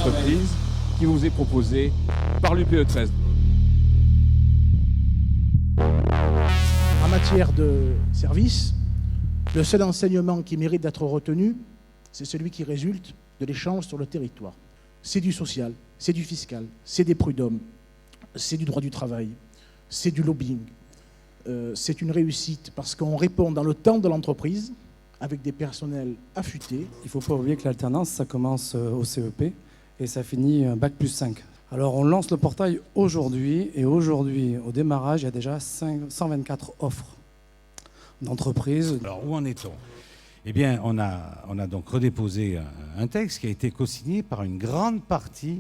d'entreprise qui vous est proposé par l'UPE 13. En matière de services, le seul enseignement qui mérite d'être retenu, c'est celui qui résulte de l'échange sur le territoire. C'est du social, c'est du fiscal, c'est des prud'hommes, c'est du droit du travail, c'est du lobbying. C'est une réussite parce qu'on répond dans le temps de l'entreprise avec des personnels affûtés. Il ne faut pas oublier que l'alternance, ça commence au CEP et ça finit Bac+5. Alors on lance le portail aujourd'hui et aujourd'hui, au démarrage, il y a déjà 124 offres d'entreprises. Alors où en est-on ? Eh bien, on a donc redéposé un texte qui a été co-signé par une grande partie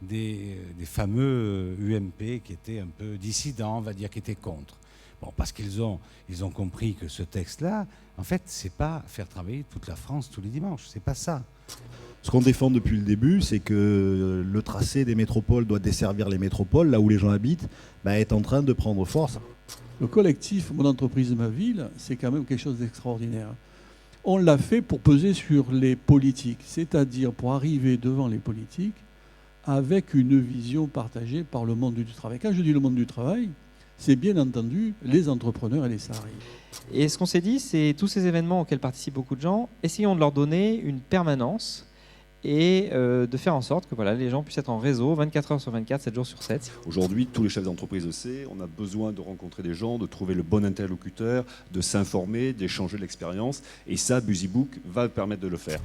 des fameux UMP qui étaient un peu dissidents, on va dire, qui étaient contre. Bon, parce qu'ils ont compris que ce texte-là, en fait, c'est pas faire travailler toute la France tous les dimanches, c'est pas ça. Ce qu'on défend depuis le début, c'est que le tracé des métropoles doit desservir les métropoles, là où les gens habitent, est en train de prendre force. Le collectif Mon entreprise, ma ville, c'est quand même quelque chose d'extraordinaire. On l'a fait pour peser sur les politiques, c'est-à-dire pour arriver devant les politiques avec une vision partagée par le monde du travail. Quand je dis le monde du travail, c'est bien entendu les entrepreneurs et les salariés. Et ce qu'on s'est dit, c'est tous ces événements auxquels participent beaucoup de gens, essayons de leur donner une permanence et de faire en sorte que les gens puissent être en réseau 24 heures sur 24, 7 jours sur 7. Aujourd'hui, tous les chefs d'entreprise le savent, on a besoin de rencontrer des gens, de trouver le bon interlocuteur, de s'informer, d'échanger l'expérience. Et ça, BusyBook va permettre de le faire.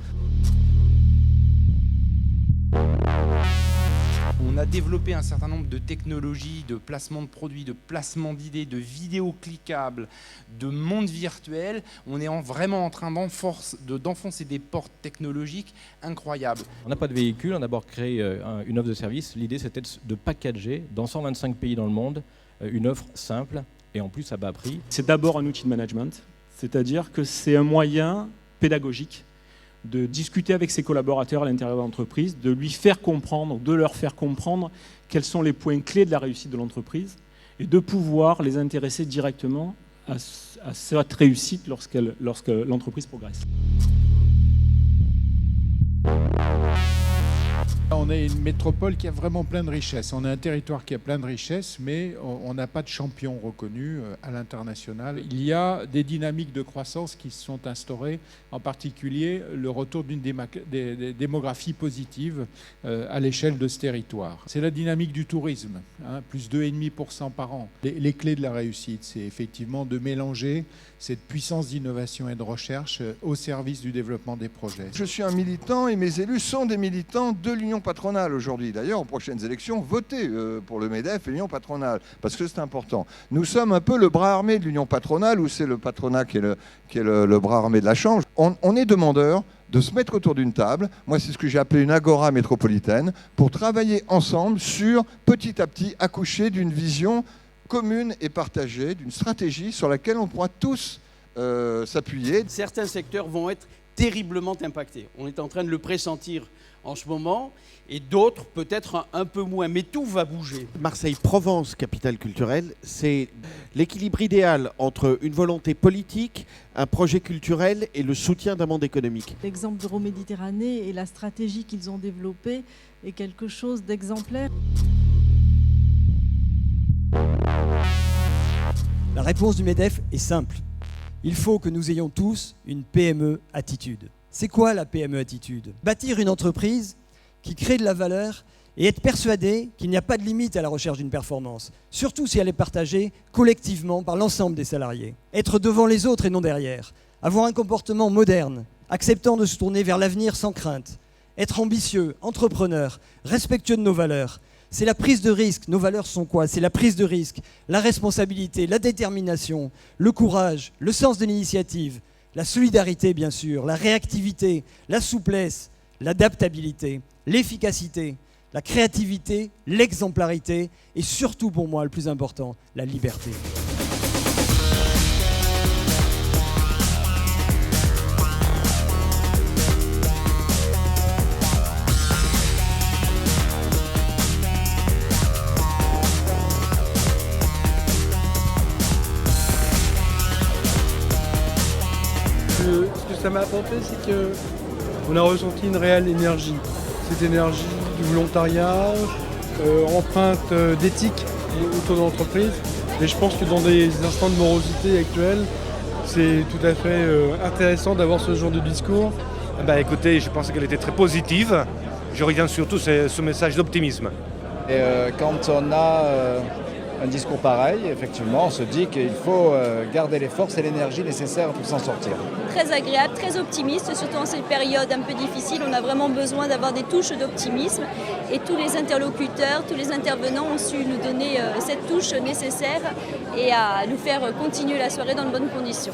On a développé un certain nombre de technologies, de placement de produits, de placement d'idées, de vidéos cliquables, de monde virtuel. On est vraiment en train d'enfoncer des portes technologiques incroyables. On n'a pas de véhicule, on a d'abord créé une offre de service. L'idée, c'était de packager dans 125 pays dans le monde une offre simple et en plus à bas prix. C'est d'abord un outil de management, c'est-à-dire que c'est un moyen pédagogique de discuter avec ses collaborateurs à l'intérieur de l'entreprise, de leur faire comprendre quels sont les points clés de la réussite de l'entreprise et de pouvoir les intéresser directement à cette réussite lorsque l'entreprise progresse. On est une métropole qui a vraiment plein de richesses. On est un territoire qui a plein de richesses, mais on n'a pas de champion reconnu à l'international. Il y a des dynamiques de croissance qui se sont instaurées, en particulier le retour d'une démographie positive à l'échelle de ce territoire. C'est la dynamique du tourisme, plus 2,5% par an. Les clés de la réussite, c'est effectivement de mélanger cette puissance d'innovation et de recherche au service du développement des projets. Je suis un militant et mes élus sont des militants de l'Union patronale aujourd'hui. D'ailleurs, aux prochaines élections, votez pour le MEDEF et l'Union patronale, parce que c'est important. Nous sommes un peu le bras armé de l'Union patronale, ou c'est le patronat qui est le bras armé de la Chambre. On est demandeurs de se mettre autour d'une table, moi c'est ce que j'ai appelé une agora métropolitaine, pour travailler ensemble sur, petit à petit, accoucher d'une vision commune et partagée, d'une stratégie sur laquelle on pourra tous s'appuyer. Certains secteurs vont être terriblement impactés. On est en train de le pressentir en ce moment, et d'autres peut-être un peu moins, mais tout va bouger. Marseille-Provence, capitale culturelle, c'est l'équilibre idéal entre une volonté politique, un projet culturel et le soutien d'un monde économique. L'exemple d'Euroméditerranée et la stratégie qu'ils ont développée est quelque chose d'exemplaire. La réponse du MEDEF est simple. Il faut que nous ayons tous une PME attitude. C'est quoi la PME attitude ? Bâtir une entreprise qui crée de la valeur et être persuadé qu'il n'y a pas de limite à la recherche d'une performance, surtout si elle est partagée collectivement par l'ensemble des salariés. Être devant les autres et non derrière. Avoir un comportement moderne, acceptant de se tourner vers l'avenir sans crainte. Être ambitieux, entrepreneur, respectueux de nos valeurs. C'est la prise de risque. Nos valeurs sont quoi ? C'est la prise de risque, la responsabilité, la détermination, le courage, le sens de l'initiative, la solidarité bien sûr, la réactivité, la souplesse, l'adaptabilité, l'efficacité, la créativité, l'exemplarité et surtout pour moi le plus important, la liberté. Ce que ça m'a apporté, c'est qu'on a ressenti une réelle énergie. cette énergie du volontariat, empreinte d'éthique autour de l'entreprise. Et je pense que dans des instants de morosité actuels, c'est tout à fait intéressant d'avoir ce genre de discours. Écoutez, je pense qu'elle était très positive. Je reviens surtout sur ce message d'optimisme. Et quand on a un discours pareil, effectivement, on se dit qu'il faut garder les forces et l'énergie nécessaires pour s'en sortir. Très agréable, très optimiste, surtout en cette période un peu difficile. On a vraiment besoin d'avoir des touches d'optimisme. Et tous les interlocuteurs, tous les intervenants ont su nous donner cette touche nécessaire et à nous faire continuer la soirée dans de bonnes conditions.